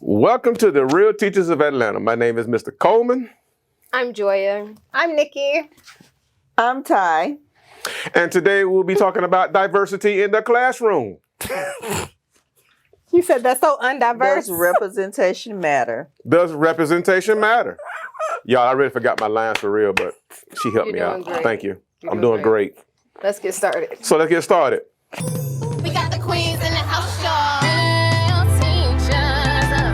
Welcome to the Real Teachers of Atlanta. My name is Mr. Coleman. I'm Joya. I'm Nikki. I'm Ty. And today we'll be talking about diversity in the classroom. You said that's so undiverse. Does representation matter? Does representation matter? Y'all, I really forgot my lines for real, but she helped me out. Great. Thank you. You're I'm doing great. Let's get started. So let's get started. We got the queens in the house, y'all. Real teachers of Atlanta.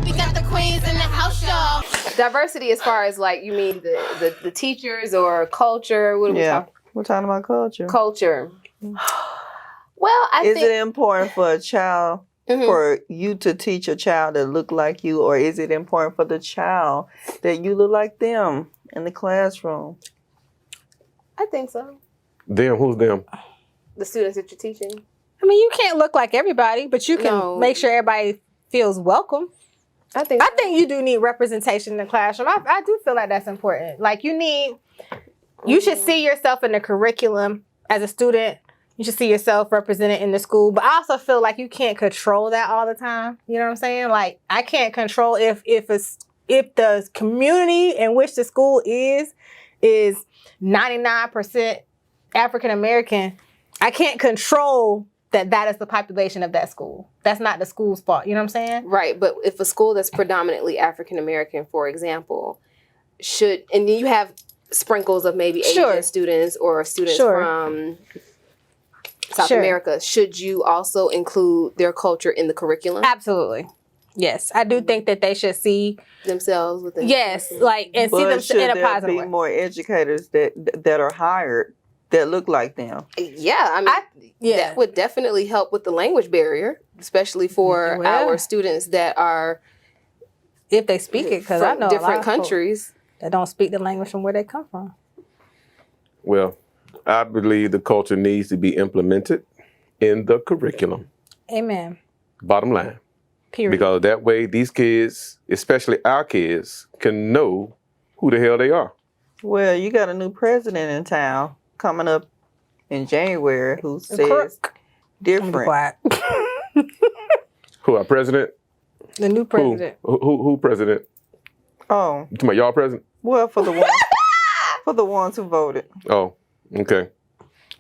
We got the queens in the house, y'all. Diversity as far as like, you mean the teachers or culture? What are we talking? We're talking about culture. Culture. Well, I Is think... it important for a child, for you to teach a child that look like you, or is it important for the child that you look like them in the classroom? I think so. Them, who's them? The students that you're teaching. I mean, you can't look like everybody, but you can make sure everybody feels welcome. I think you do need representation in the classroom. I do feel like that's important. Like you should see yourself in the curriculum as a student. You should see yourself represented in the school. But I also feel like you can't control that all the time. You know what I'm saying? Like I can't control if the community in which the school is 99% African American. I can't control that is the population of that school. That's not the school's fault. You know what I'm saying? Right, but if a school that's predominantly African American, for example, and then you have sprinkles of maybe Asian students or students from South America, should you also include their culture in the curriculum? Absolutely. Yes, I do think that they should see themselves within. Yes, like and see them in a positive way. Be more educators that are hired that look like them? Yeah, I mean, that would definitely help with the language barrier, especially for our students that are, if they speak it, because I know different countries that don't speak the language from where they come from. Well, I believe the culture needs to be implemented in the curriculum. Amen. Bottom line. Period. Because that way these kids, especially our kids, can know who the hell they are. Well, you got a new president in town coming up in January who says different. Who, our president? The new president. Who president? Oh. You talking about y'all president? Well, for the ones who voted. Oh, okay.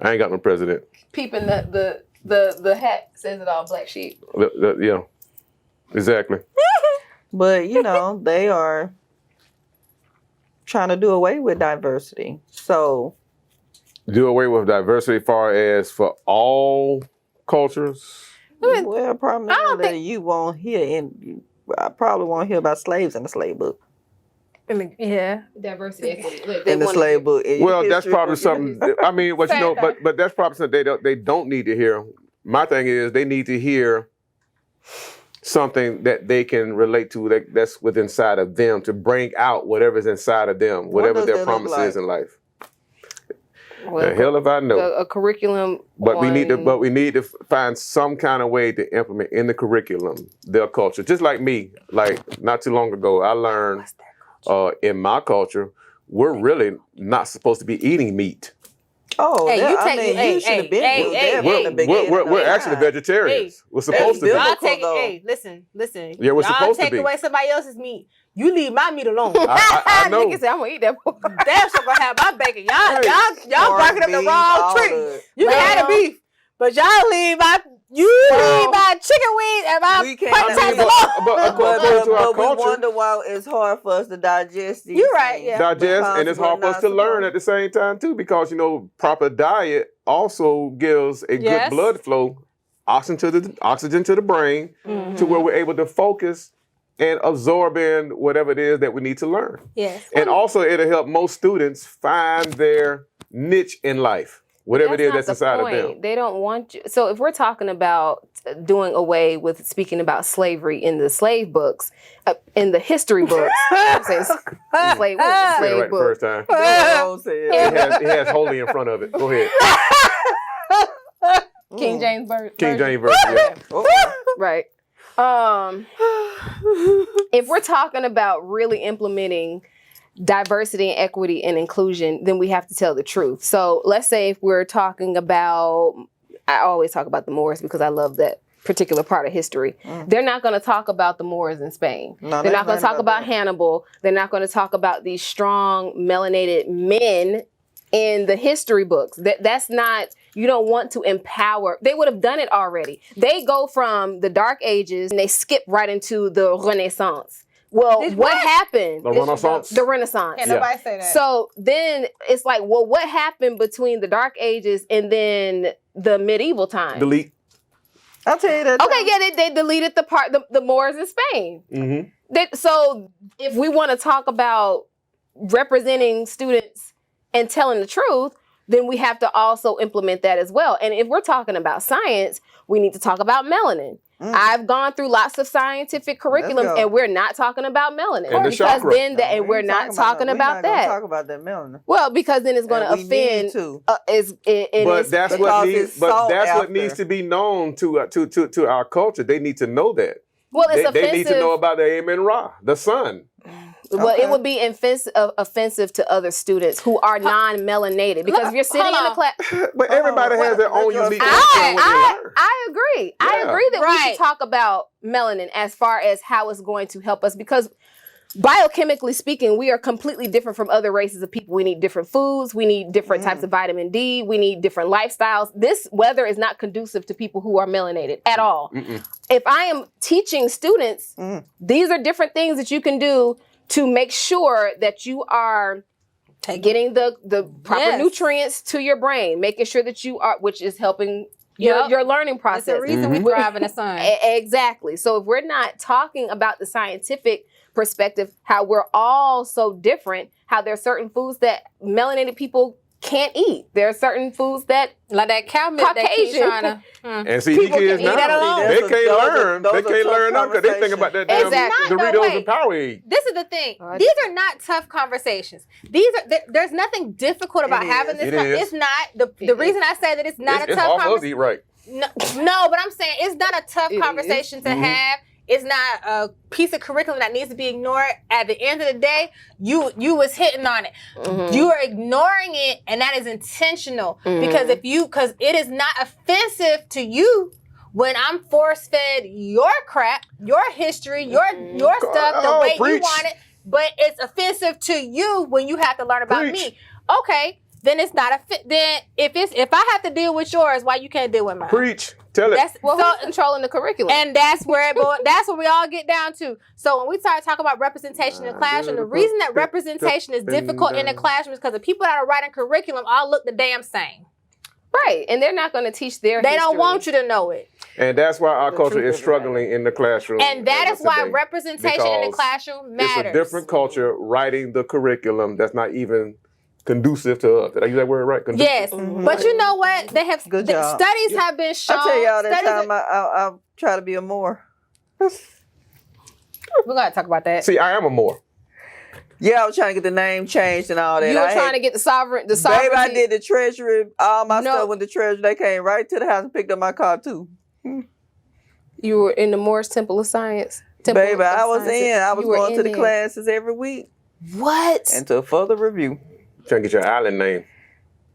I ain't got no president. Peeping the hat says it all, black sheep. Yeah, exactly. But, they are trying to do away with diversity. So... Do away with diversity as far as for all cultures? Well, primarily you won't hear, I probably won't hear about slaves in the slave book. Yeah. Diversity. In the slave book. Well, that's probably something, I mean, but that's probably something they don't need to hear. My thing is they need to hear something that they can relate to that's within inside of them to bring out whatever's inside of them, whatever their promise is in life. Well, the hell if I know. A curriculum. But we need to find some kind of way to implement in the curriculum their culture. Just like me, like not too long ago, I learned in my culture, we're really not supposed to be eating meat. Oh, you should have been. We're actually vegetarians. We're supposed to be. Y'all listen. Yeah, we're supposed to be. Y'all take away somebody else's meat. You leave my meat alone. I know. Nigga said, I'm gonna eat that. Damn sure gonna have my bacon. Y'all barking up the wrong tree. You can have the beef, but y'all leave my chicken wings and my potatoes alone. But we wonder why it's hard for us to digest these. You're right. Yeah. Digest, and it's hard for us to learn at the same time too, because proper diet also gives a good blood flow, oxygen to the brain, to where we're able to focus and absorb in whatever it is that we need to learn. Yes. And also it'll help most students find their niche in life, whatever it is that's inside of them. They don't want you. So if we're talking about doing away with speaking about slavery in the slave books, in the history books, slave book. First time. It has holy in front of it. Go ahead. King James Version. King James Version, yeah. Right. If we're talking about really implementing diversity and equity and inclusion, then we have to tell the truth. So let's say if we're talking about, I always talk about the Moors because I love that particular part of history. They're not going to talk about the Moors in Spain. No, they're not going to talk about that. Hannibal. They're not going to talk about these strong melanated men in the history books. That's not, you don't want to empower. They would have done it already. They go from the Dark Ages and they skip right into the Renaissance. Well, what happened? The Renaissance. The Renaissance. Can't nobody say that. So then it's like, well, what happened between the Dark Ages and then the medieval time? Delete. I'll tell you that. Okay, yeah, they deleted the part, the Moors in Spain. Mm-hmm. So if we want to talk about representing students and telling the truth, then we have to also implement that as well. And if we're talking about science, we need to talk about melanin. I've gone through lots of scientific curriculums, and we're not talking about melanin. And the because chakra. then and we're not talking about that. Talk about that melanin. Well, because then it's going to offend. But that's what needs. But that's what after. needs to be known to our culture. They need to know that. Well, it's offensive. They need to know about the Amen Ra, the sun. Well, it would be offensive to other students who are non-melanated. Because if you're sitting in the class... But everybody has their own unique I agree. Yeah. I agree that we should talk about melanin as far as how it's going to help us. Because biochemically speaking, we are completely different from other races of people. We need different foods. We need different types of vitamin D. We need different lifestyles. This weather is not conducive to people who are melanated at all. If I am teaching students, these are different things that you can do to make sure that you are getting the proper nutrients to your brain, making sure that you are, which is helping your learning process. That's the reason we thrive in the sun. Exactly. So if we're not talking about the scientific perspective, how we're all so different, how there are certain foods that melanated people can't eat. There are certain foods that, like that cow milk, that keep Caucasian trying to. And see, these kids now, they can't learn. They can't learn them because they think about that damn Doritos and Powerade. This is the thing. These are not tough conversations. These are there's nothing difficult about having this. It's not the reason I say that it's not a tough conversation. Eat right. No, but I'm saying it's not a tough conversation to have. It's not a piece of curriculum that needs to be ignored. At the end of the day, you was hitting on it. You are ignoring it, and that is intentional because it is not offensive to you when I'm force fed your crap, your history, your stuff the way you want it, but it's offensive to you when you have to learn about me. Okay, then it's not a fit. Then if I have to deal with yours, why you can't deal with mine? Preach. Tell it. Who's controlling the curriculum? And that's where that's what we all get down to. So when we start talking about representation in the classroom, the reason that representation is difficult in the classroom is because the people that are writing curriculum all look the damn same. Right. And they're not going to teach their They history. don't want you to know it. And that's why our culture is struggling in the classroom. And that is why representation in the classroom matters. It's a different culture writing the curriculum that's not even conducive to us. Did I use that word right? Conducive? Yes. But you know what? They have studies have been shown. I tell y'all that time I'll try to be a Moor. We're gonna talk about that. See, I am a Moor. Yeah, I was trying to get the name changed and all that. You were trying to get the sovereignty. Baby, I did the treasury. All my stuff with the treasury. They came right to the house and picked up my car too. You were in the Moorish Temple of Science. Baby, I was going to the classes every week. What? And to further review. Trying to get your island name.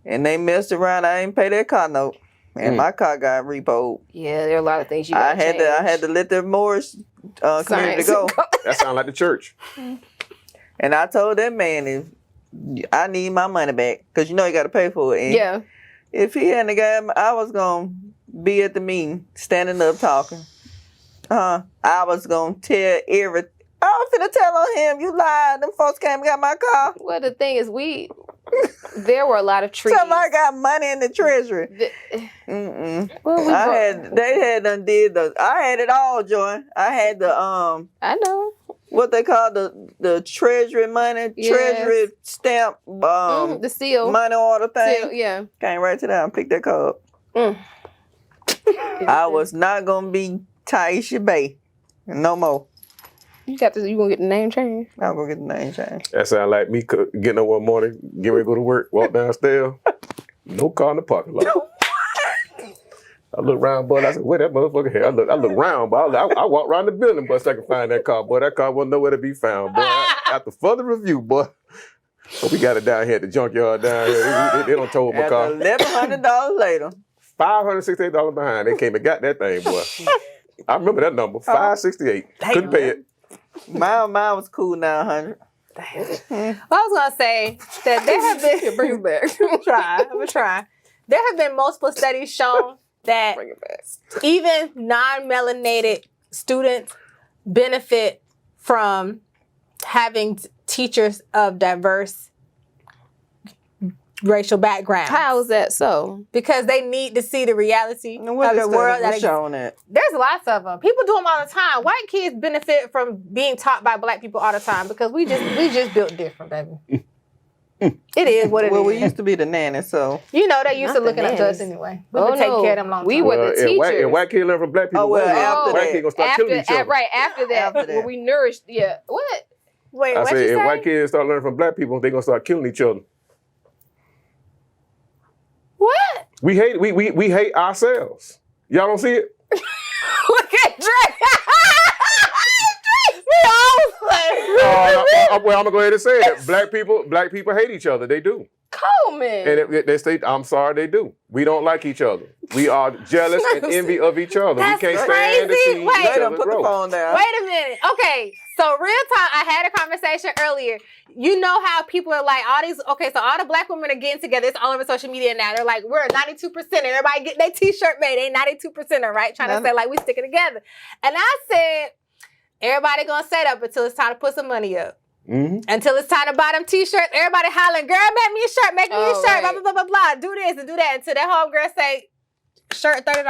And they messed around. I ain't pay that car note. And my car got repoed. Yeah, there are a lot of things you got to change. I had to let the Moorish community go. That sounds like the church. And I told that man, if I need my money back. Because you know you got to pay for it. And if he hadn't got I was going to be at the meeting, standing up talking. I was going to tell everything. I was finna tell on him, you lied. Them folks came and got my car. Well, the thing is, there were a lot of trees. Somebody got money in the treasury. Well, I had it all, Joy. I had the I know. What they call the treasury money, treasury stamp, the seal, money order thing. Seal, came right to that and picked that car up. I was not gonna be Taisha Bay, no more. You gonna get the name changed? I'm gonna get the name changed. That sound like me getting up one morning, getting ready to go to work, walk downstairs, no car in the parking lot. I look around, boy. I said, "Where that motherfucker here?" I look around, but I walk around the building, but so I can find that car. Boy, that car wasn't nowhere to be found. Boy, after further review, boy, So we got it down here at the junkyard down here. They don't tow my car. $1,100 later. $568 behind. They came and got that thing, boy. I remember that number. $568. Couldn't pay it. Mine was cool 900. I was gonna say that there have been Bring it back. I'm gonna try. There have been multiple studies shown that Bring it back. even non-melanated students benefit from having teachers of diverse racial backgrounds. How is that so? Because they need to see the reality of the world that exists. showing that. There's lots of them. People do them all the time. White kids benefit from being taught by black people all the time because we just built different, baby. It is what it is. Well, we used to be the nanny, so. You know, they used Not to looking the up to us nannies. anyway. We've been taking care of them long We time. were the teachers. And white kids learn from black people. Oh, well, after white that. kids gonna start killing each other. Right, after that, After that. when we nourished, yeah. What? Wait, I what said, you if say? white kids start learning from black people, they're gonna start killing each other. What? We hate ourselves. Y'all don't see it? Look at Drake. We all play. Well, I'm gonna go ahead and say it. Black people hate each other. They do. Coleman. And they say, I'm sorry, they do. We don't like each other. We are jealous and envy of each other. That's we can't stand to crazy. see Wait. each Let them other put the grow. phone down. Wait a minute. Okay, so real talk, I had a conversation earlier. You know how people are like, all the black women are getting together. It's all over social media now. They're like, we're 92%. Everybody get their t-shirt made. They 92%, right? Trying to say like we sticking together. And I said, everybody gonna say that until it's time to put some money up. Mm-hmm. Until it's time to buy them t-shirts, everybody hollering, girl, make me a shirt, make me a shirt, right. blah, blah, blah, blah, blah. Do this and do that. Until that homegirl say, shirt $30.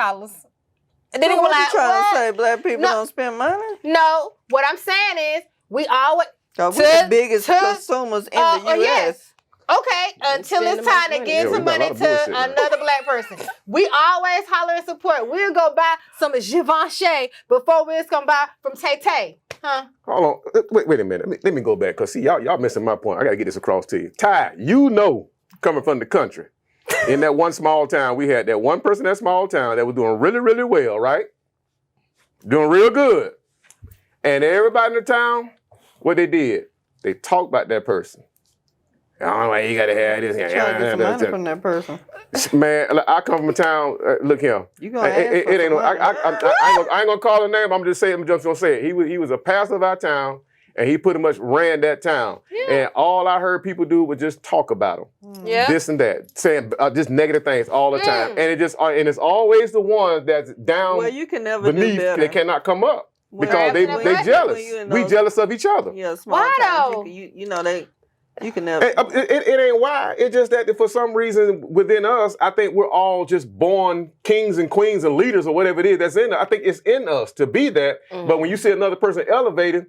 And then So they go what like, you trying what? to say? Black people No. don't spend money? No, what I'm saying is, we always, We're To- the biggest to- consumers in the U.S. yes. Okay, until spend it's the most time to money. give Yeah, we some got a lot money of to bullshit now. another black person. We always holler and support. We'll go buy some Givenchy before we're gonna buy from Tay Tay. Huh? Hold on. Wait a minute. Let me go back. Because, see, y'all missing my point. I got to get this across to you. Ty, you know, coming from the country, in that one small town, we had that one person in that small town that was doing really, really well, right? Doing real good. And everybody in the town, what they did, they talked about that person. I don't know why you got to have this. Try to get some money from that person. Man, I come from a town. Look here. You gonna ask It for ain't some no. money. I ain't gonna call her name. I'm just gonna say it. He was a pastor of our town, and he pretty much ran that town. And all I heard people do was just talk about him, Yeah. this and that, saying just negative things all the time. And it's always the ones that's down Well, you can never beneath. do better. They cannot come up Well, because they when jealous. you in We those- jealous of each other. Yeah, small Why towns. though? You know you can never. It ain't why. It's just that for some reason within us, I think we're all just born kings and queens and leaders or whatever it is that's in us. I think it's in us to be that. But when you see another person elevated,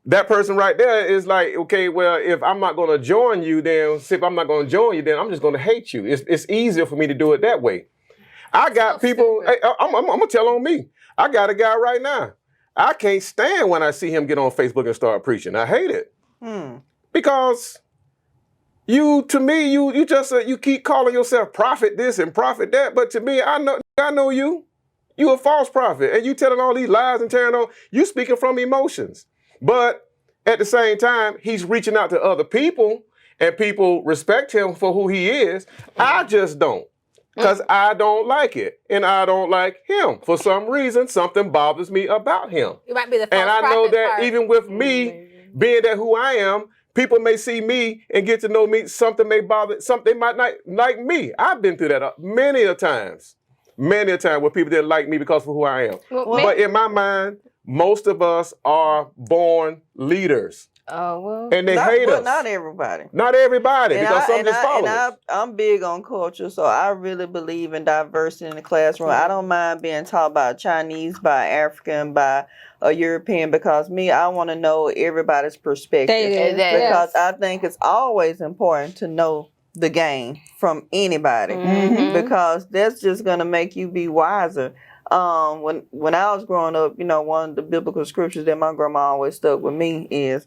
that person right there is like, okay, well, if I'm not going to join you, then if I'm not going to join you, then I'm just going to hate you. It's easier for me to do it that way. I got people. Hey, I'm gonna tell on me. I got a guy right now. I can't stand when I see him get on Facebook and start preaching. I hate it. Because you keep calling yourself prophet this and prophet that, but to me, I know you. You a false prophet, and you telling all these lies and tearing on. You speaking from emotions, but at the same time, he's reaching out to other people, and people respect him for who he is. I just don't, because I don't like it, and I don't like him. For some reason, something bothers me about him, You might be the false and I know prophet that part. even with me being that who I am. People may see me and get to know me. Something may bother. Something they might not like me. I've been through that many a times where people didn't like me because of who I am. But in my mind, most of us are born leaders, Oh, well. and they hate us. Not everybody. Not everybody, because some just follow. I'm big on culture, so I really believe in diversity in the classroom. I don't mind being taught by a Chinese, by African, by a European, because I want to know everybody's perspective. Because I think it's always important to know the game from anybody, because that's just going to make you be wiser. When I was growing up, one of the biblical scriptures that my grandma always stuck with me is,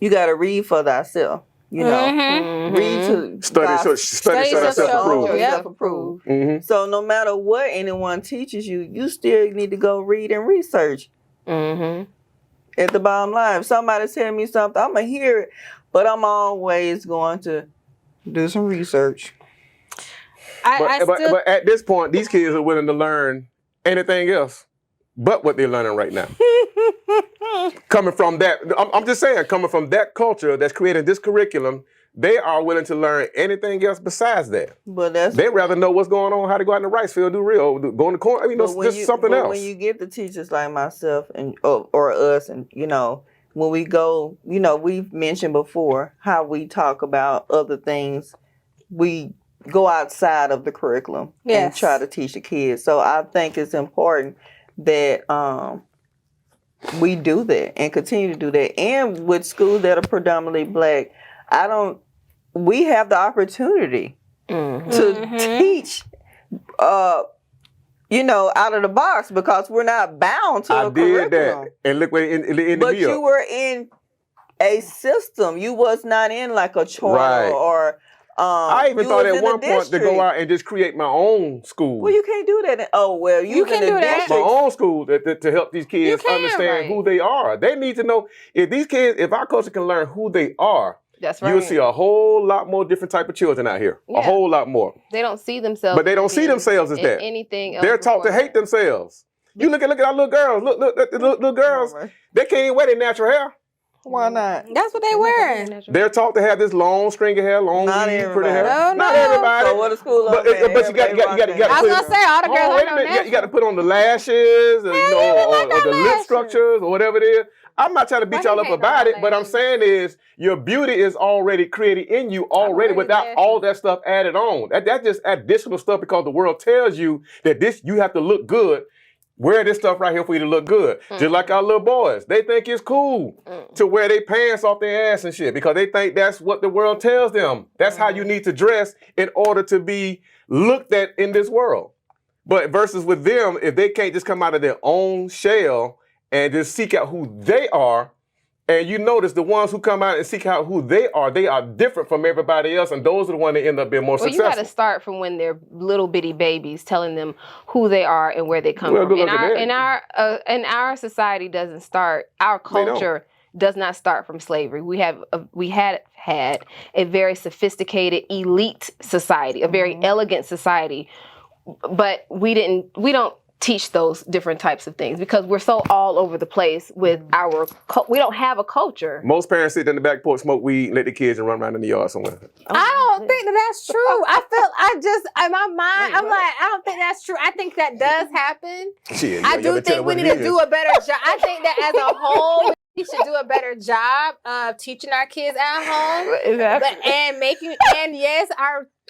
you got to read for thyself. Read to Study, so self-approved. Self-approved. So no matter what anyone teaches you, you still need to go read and research. At the bottom line, if somebody tell me something, I'm gonna hear it, But I'm always going to do some research. But at this point, these kids are willing to learn anything else but what they're learning right now. Coming from that, I'm just saying, coming from that culture that's creating this curriculum, they are willing to learn anything else besides that. But they'd rather know what's going on, how to go out in the rice field, do real, go in the corner. I mean, just something else. When you get the teachers like myself and or us, and when we go, we've mentioned before how we talk about other things. We go outside of the curriculum and try to teach the kids. So I think it's important that we do that and continue to do that. And with schools that are predominantly Black, we have the opportunity to teach, out of the box because we're not bound to a curriculum. That. And look where in But you were in a system. You was not in like a charter or I even thought at one point to go out and just create my own school. Well, you can't do that. You can do that. My own school to help these kids understand who they are. They need to know if our culture can learn who they are. That's right. You'll see a whole lot more different type of children out here. Yeah. A whole lot more. They don't see themselves. But they don't see themselves as that. Anything else. They're taught to hate themselves. You look at our little girls. Look, little girls. They can't even wear their natural hair. Why not? That's what they wearing. They're taught to have this long string of hair, long weave, pretty hair. Not everybody. So what a school but you got to. I was gonna say all the girls. You got to put on the lashes, or the lip structures, or whatever it is. I'm not trying to beat y'all up about it, but I'm saying is your beauty is already created in you already without all that stuff added on. That's just additional stuff because the world tells you that you have to look good. Wear this stuff right here for you to look good. Just like our little boys. They think it's cool to wear their pants off their ass and shit because they think that's what the world tells them. That's how you need to dress in order to be looked at in this world. But versus with them, if they can't just come out of their own shell and just seek out who they are, and you notice the ones who come out and seek out who they are different from everybody else, and those are the ones that end up being more successful. You got to start from when they're little bitty babies, telling them who they are and where they come from. And our society doesn't start. Our culture does not start from slavery. We had had a very sophisticated elite society, a very elegant society, but we don't teach those different types of things because we're so all over the place with we don't have a culture. Most parents sit in the back porch, smoke weed, let the kids and run around in the yard somewhere. I don't think that's true. In my mind, I'm like, I don't think that's true. I think that does happen. I do think we need to do a better job. I think that as a whole, we should do a better job of teaching our kids at home. Exactly. And yes,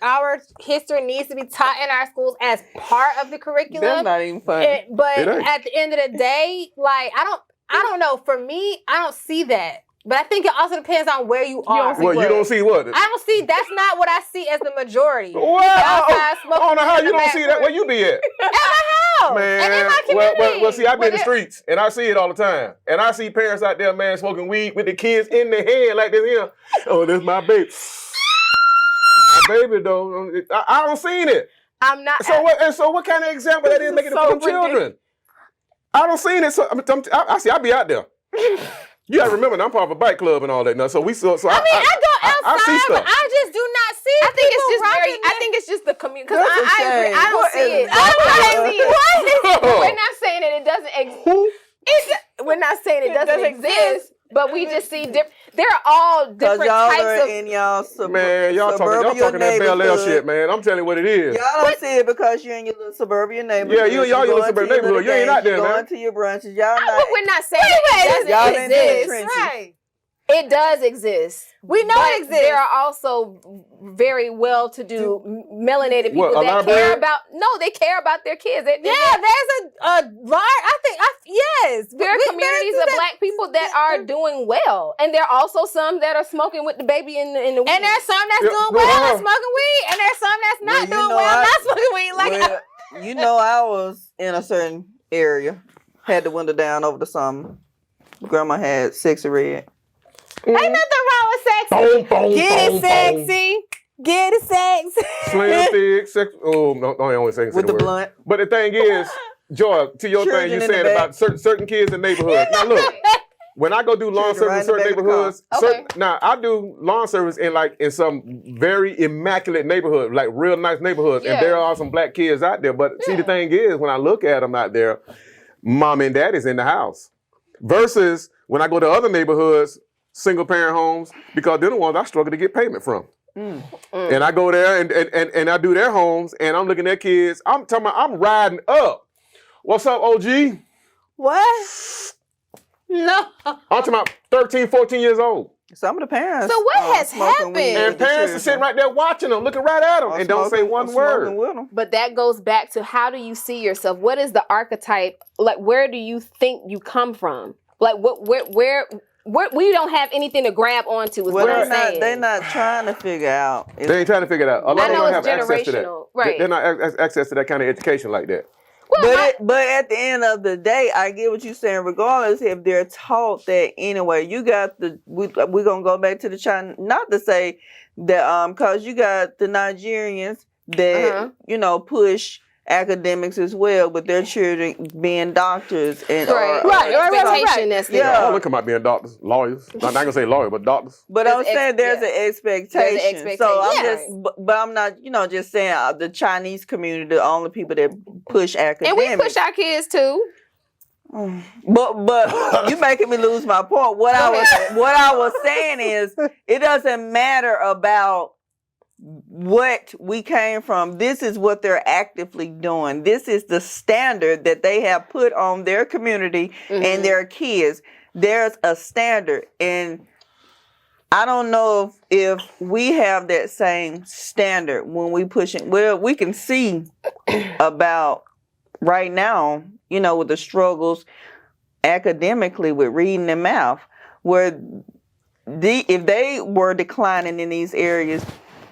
our history needs to be taught in our schools as part of the curriculum. That's not even funny. But at the end of the day, like I don't know. For me, I don't see that. But I think it also depends on where you are. Well, you don't see what? I don't see. That's not what I see as the majority. Well, I don't know how you don't see that. Where you be at? At my house. Man, and in my community. well, see, I be in the streets and I see it all the time. And I see parents out there, man, smoking weed with the kids in their hand like this here. Oh, this my baby. My baby, though. I don't seen it. I'm not. So what kind of example that is making it for them children? I don't seen it. So I be out there. You gotta remember, I'm part of a bike club and all that now. So I go outside, I see stuff. But I just do not see. I think it's just the community. Because I agree. I don't see it. We're not saying that it doesn't exist. We're not saying it doesn't exist. But we just see different. They're all different types of. In y'all y'all talking that Bel Air shit, man. I'm telling you what it is. Y'all don't see it because you're in your little suburban neighborhood. Yeah, y'all your little suburban neighborhood. You ain't out there, man. Going to your brunches, y'all not. We're not saying it doesn't exist. Right. It does exist. We know it exists. There are also very well-to-do melanated people that care about. No, they care about their kids. There's a large. Yes. There are communities of Black people that are doing well, and there are also some that are smoking with the baby in the weed. And there's some that's doing well and smoking weed, and there's some that's not doing well and not smoking weed. I was in a certain area, had the window down over the summer. Grandma had Sexy Red. Ain't nothing wrong with sexy. Get it sexy. Get it sexy. Slim, thick, sexy. Oh, no, I only saying with the blunt. But the thing is, Joy, to your thing you saying about certain kids in neighborhoods. Now look, when I go do lawn service in certain neighborhoods, now I do lawn service in some very immaculate neighborhoods, like real nice neighborhoods, and there are some black kids out there. But see, the thing is, when I look at them out there, mom and dad is in the house. Versus when I go to other neighborhoods, single parent homes, because they're the ones I struggle to get payment from. And I go there and I do their homes, and I'm looking at kids. I'm talking about, I'm riding up. What's up, OG? What? No. I'm talking about 13, 14 years old. Some of the parents. So what has happened? And parents are sitting right there watching them, looking right at them, and don't say one word. But that goes back to, how do you see yourself? What is the archetype? Like, where do you think you come from? Like, where we don't have anything to grab onto. Is what I'm saying. They're not trying to figure out. They ain't trying to figure it out. A lot I know of them it's have access to that. generational, right? They're not access to that kind of education like that. Well, but at the end of the day, I get what you're saying. Regardless if they're taught that anyway, you got we're gonna go back to the China. Not to say that because you got the Nigerians that push academics as well, with their children being doctors and expectation. That's all them come out being doctors, lawyers. I'm not gonna say lawyer, but doctors. But I'm saying there's an expectation. So I'm not, just saying the Chinese community, the only people that push academics. And we push our kids too. But you making me lose my point. What I was saying is, it doesn't matter about what we came from. This is what they're actively doing. This is the standard that they have put on their community and their kids. There's a standard, and I don't know if we have that same standard when we push it. Well, we can see about right now, with the struggles academically with reading and math, where if they were declining in these areas,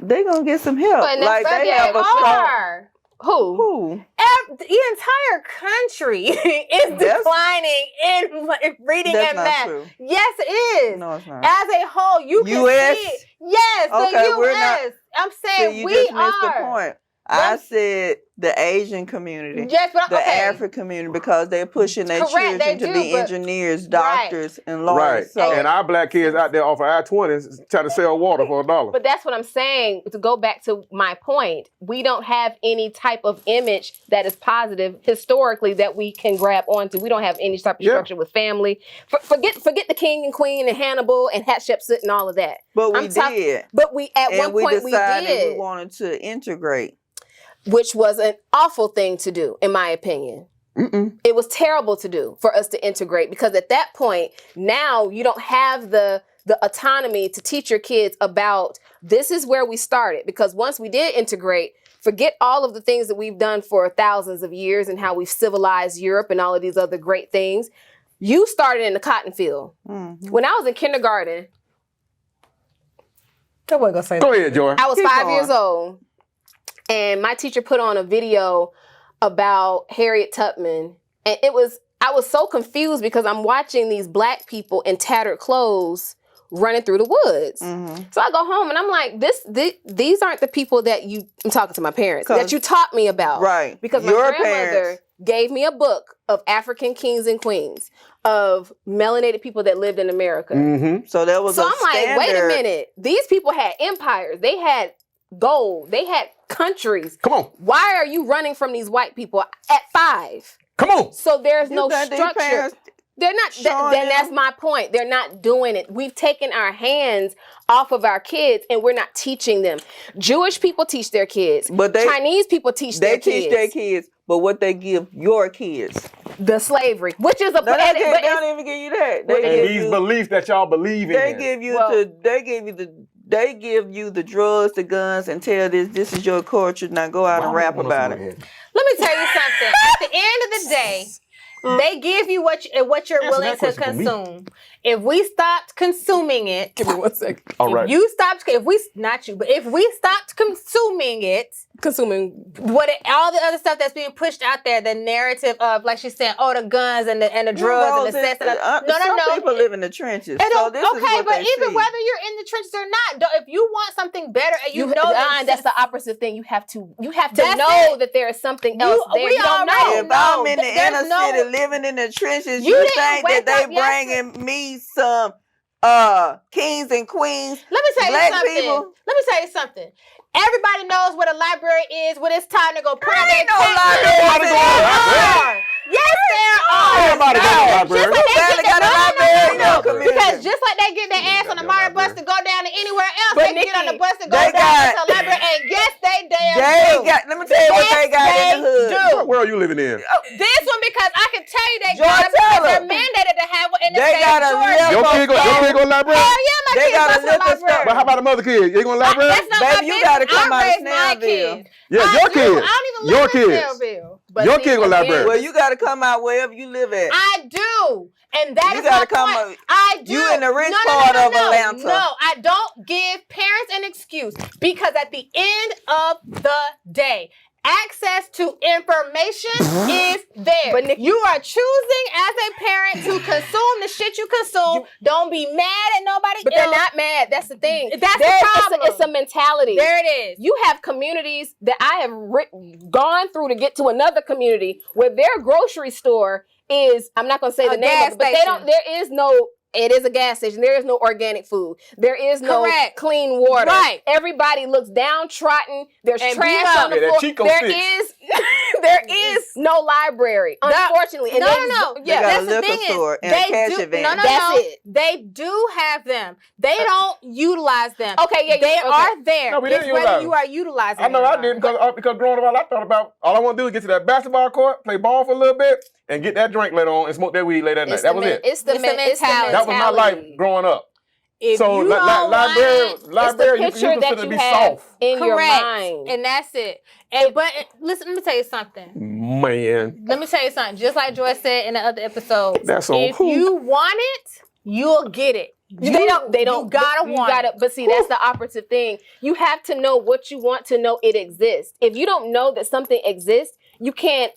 they're going to get some help. But like they have a strong... Who? The entire country is declining in reading and math. True. Yes, it is. No, it's not. As a whole, you can US? see it. Yes, Okay, the US. I'm saying so you we just are. missed the point. I said the Asian community, yes, but, the African community, because they're pushing their children to be engineers, doctors, and lawyers. Right. So, and our black kids out there off of I-20 trying to sell water for $1. But that's what I'm saying. To go back to my point, we don't have any type of image that is positive historically that we can grab onto. We don't have any type of structure with family. Forget the king and queen and Hannibal and Hatshepsut and all of that. But we did. But we at one point we did. We wanted to integrate. Which was an awful thing to do, in my opinion. It was terrible to do for us to integrate, because at that point, now you don't have the autonomy to teach your kids about, this is where we started. Because once we did integrate, forget all of the things that we've done for thousands of years and how we've civilized Europe and all of these other great things. You started in the cotton field. When I was in kindergarten. Go ahead, Joy. I was 5 years old. And my teacher put on a video about Harriet Tubman. And I was so confused, because I'm watching these black people in tattered clothes running through the woods. So I go home and I'm like, these aren't the people that I'm talking to my parents, that you taught me about. Right. Because my grandmother gave me a book of African kings and queens, of melanated people that lived in America. So that was I'm like, wait a minute. These people had empires. They had gold. They had countries. Come on. Why are you running from these white people at 5? Come on. So there's no structure. They're not. Then that's my point. They're not doing it. We've taken our hands off of our kids, and we're not teaching them. Jewish people teach their kids. But Chinese people teach their kids. They teach their kids. But what they give your kids? The slavery, which is a. They don't even give you that. They give these beliefs that y'all believe in. They give you They give you the drugs, the guns, and tell this is your culture. Now go out and rap about it. Let me tell you something. At the end of the day, they give you what you're willing to consume. If we stopped consuming it, give me 1 second. All right. If we stopped consuming it, consuming all the other stuff that's being pushed out there, the narrative of, like she's saying, the guns and the drugs and the sex. Some people live in the trenches. So this is what but they even see. whether you're in the trenches or not, if you want something better, and you know that's the opposite thing. You have to know that there is something else there. We You don't know. If I'm in the inner city living in the trenches, you think that they bringing me some kings and queens? Let me tell you black something. people? Let me tell you something. Everybody knows what a library is when it's time to go print their Ain't no taxes. library. Yes, there are. Everybody got a library. Family got a library in your community. Because just like they get their ass on the Mara bus to go down to anywhere else, But they can get on the bus to go they down got- to the library. And yes, they damn They do. got. Let me tell you what they got in the hood. What world you living in? This one, because I can tell you they George got it because Taylor. they're mandated to have one in the They state got of a Georgia. Your kid go to library? Hell yeah, my They kids got a go to the liquor library. store. But how about the mother kid? You ain't going to library? That's not my Baby, you business. gotta come I out of raised my Snellville. kids. Yeah, I your do. kids. I don't even Your live in kids. Snellville. But Your see, kid go to again, library. Well, you got to come out wherever you live at. I do. And that You is my gotta come point. up- I do. you in the rich no, part of no. Atlanta. No, I don't give parents an excuse because at the end of the day, access to information is there. But Nikki, you are choosing as a parent to consume the shit you consume. Don't be mad at nobody but else. they're not mad. That's the thing. That's the problem. It's a mentality. There it is. You have communities that I have gone through to get to another community where their grocery store is, I'm not going to say the A name gas of it, but station. it is a gas station. There is no organic food. There is no Correct. clean water. Right. Everybody looks downtrodden. There's And trash beat up. on the Yeah, that floor. Chico There sticks. is there is no library, unfortunately. And No. They Yeah, got That's a the liquor thing store is, and a they cash do. advance. No. That's it. They do have them. They don't utilize them. Okay, yeah, They okay. are there. No, we it's didn't whether utilize you them. are utilizing. I know them I or didn't not. because growing up, I thought about all I want to do is get to that basketball court, play ball for a little bit, and get that drink later on and smoke that weed late at night. That was it. It's the It's the mentality. That was my life growing up. If So you don't library, want you picture consider that to you be have soft. in your correct, mind. and that's it. And but listen, let me tell you something. Man, Let me tell you something. Just like Joy said in the other episode, That's on if who? you want it, you'll get it. They don't. You gotta want it. But see, that's the opposite thing. You have to know what you want to know it exists. If you don't know that something exists, you can't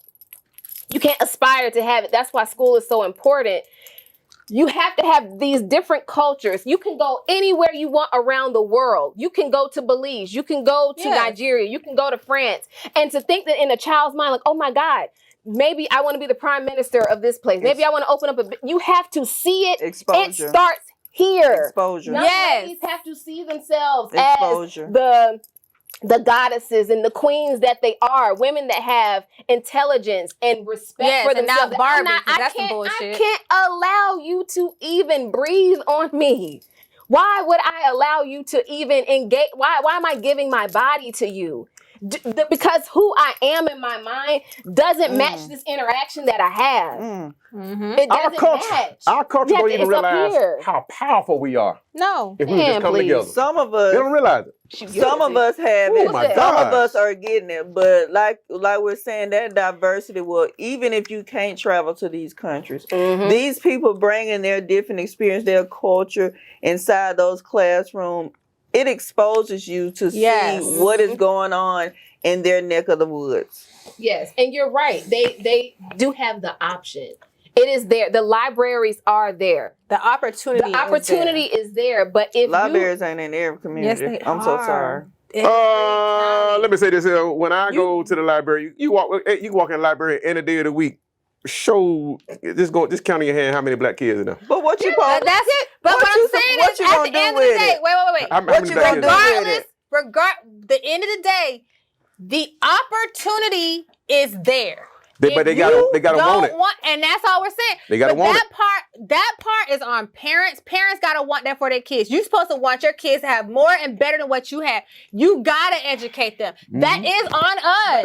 aspire to have it. That's why school is so important. You have to have these different cultures. You can go anywhere you want around the world. You can go to Belize. You can go to Yes. Nigeria. You can go to France. And to think that in a child's mind, like, oh my God, maybe I want to be the prime minister of this place. Maybe I want to open up you have to see it. Exposure. It starts here. Exposure. Young Yes. ladies have to see themselves Exposure. as the goddesses and the queens that they are. Women that have intelligence and respect Yes, for and not themselves. Barbie, 'cause that's some I bullshit. can't allow you to even breathe on me. Why would I allow you to even engage? Why am I giving my body to you? Because who I am in my mind doesn't match this interaction that I have. It our doesn't match. Our culture You have don't to- even it's up realize here. how powerful we are No. if we just come please. together. Some of They us, don't realize it. some of us have Oh it. my Some gosh. of us are getting it. But like we're saying, that diversity will, even if you can't travel to these countries, these people bringing their different experience, their culture inside those classrooms, it exposes you to Yes. see what is going on in their neck of the woods. Yes, and you're right. They do have the option. It is there. The libraries are there. The opportunity. The opportunity is there. But if Libraries ain't in every community. Yes, they I'm so are. sorry. Let me say this here. When I go to the library, you walk in the library any day of the week. Show just count in your hand how many black kids in there. But what you That's it. But what I'm saying what is, you at gonna the do end of the with day, it? wait. How many you black gonna kids? do with it? The end of the day, the opportunity is there. But they If gotta you want it. and that's all we're saying. They gotta But want that part is on parents. Parents gotta want that for their kids. You're supposed to want your kids to have more and better than what you have. You gotta educate them. That is on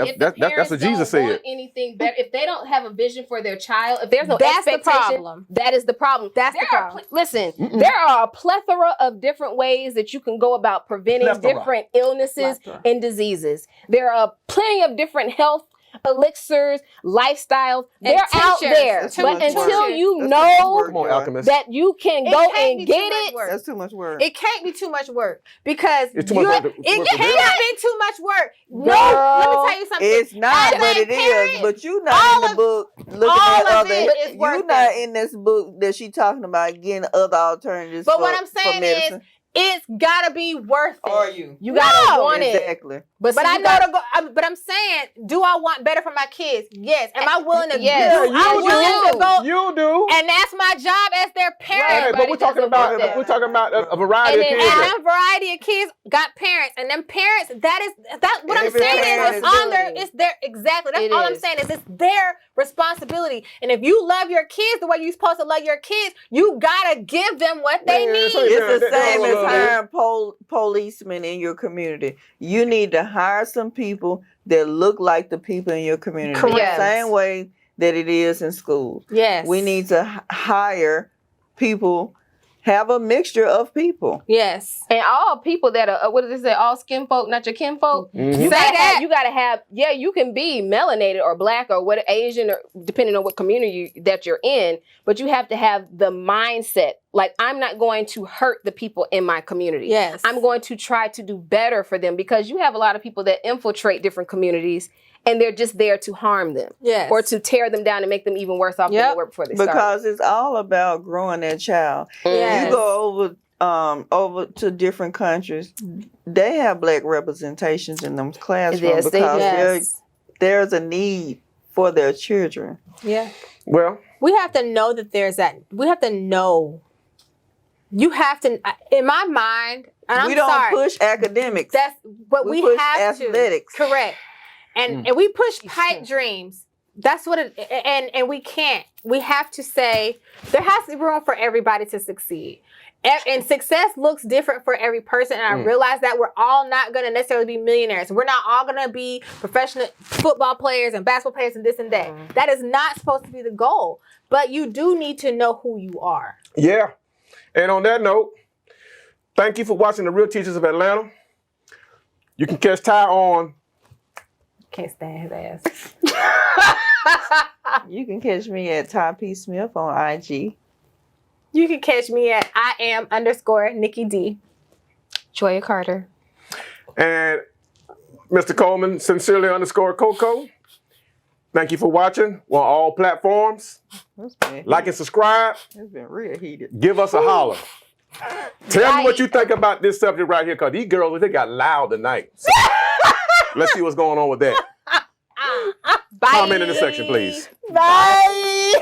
us. if the That's what parents Jesus don't want said. anything better, if they don't have a vision for their child, if there's no That's the expectation, problem. that is the problem. That's the There are problem. listen, there are a plethora of different ways that you can go about preventing Plethora. different illnesses Plethora. and diseases. There are plenty of different health elixirs, lifestyles. They're out tinctures. there. That's too But much until work. you That's too much know work, Come on, Joy. alchemist. that you can It go can't and be get too much it, work. That's too much work. It can't be too much work because It's too much work to it work for them. cannot be too much work. No, Girl. let me tell you something. It's not, As but a it is. parent, But you not all in the of- book looking all at of other. it is You worth not it. in this book that she talking about getting other alternatives. But for, what I'm for saying medicine. is, it's gotta be worth it. Are you? you gotta No. want it. Exactly. But But see, I you know got- to go. But I'm saying, do I want better for my kids? Yes. Am I willing to? Yes. I'm willing to go. You do. And that's my job as their parent. Right, but we're talking about doesn't we're talking about a variety And of then- kids. And that- them variety of kids got parents, and them parents. That what I'm Every saying parent is is on their. It's their exactly. That's It all I'm is. saying is it's their responsibility. And if you love your kids the way you're supposed to love your kids, you gotta give them what they Man, need. so It's Yeah, the they same don't as love hiring policemen in your community. You need to hire some people that look like the people in your community. Correct. The same way that it is in schools. Yes. We need to hire people, have a mixture of people. Yes. And all people that are, what does it say? All skin folk, not your kin folk. Mhm. You Say gotta that. have, you gotta have, yeah, you can be melanated or black or what Asian or depending on what community that you're in, but you have to have the mindset. Like, I'm not going to hurt the people in my community. Yes. I'm going to try to do better for them because you have a lot of people that infiltrate different communities and they're just there to harm them Yes. or to tear them down and make them even worse off than Yep. they were before they started. Because it's all about growing that child. Yes. You go over to different countries, they have black representations in them classrooms Yes, they because do. Yes. there's a need for their children. Yeah. Well, We have to know that there's that. We have to know. You have to, in my mind, and I'm we don't sorry. push academics. That's what We we push have athletics. to. Correct. And we push pipe dreams. That's what it and we can't. We have to say there has to be room for everybody to succeed. And success looks different for every person. And I realize that we're all not going to necessarily be millionaires. We're not all going to be professional football players and basketball players and this and that. That is not supposed to be the goal. But you do need to know who you are. yeah. And on that note, thank you for watching The Real Teachers of Atlanta. You can catch Ty on. Can't stand his ass. You can catch me at Ty P. Smith on IG. You can catch me at @I am_Nikki D. Joya Carter. And Mr. Coleman, sincerely _Coco. Thank you for watching. We're on all platforms. Like and subscribe. It's been real heated. Give us a holler. Tell me what you think about this subject right here, because these girls, they got loud tonight. So, let's see what's going on with that. Bye. Comment in the section, please. Bye.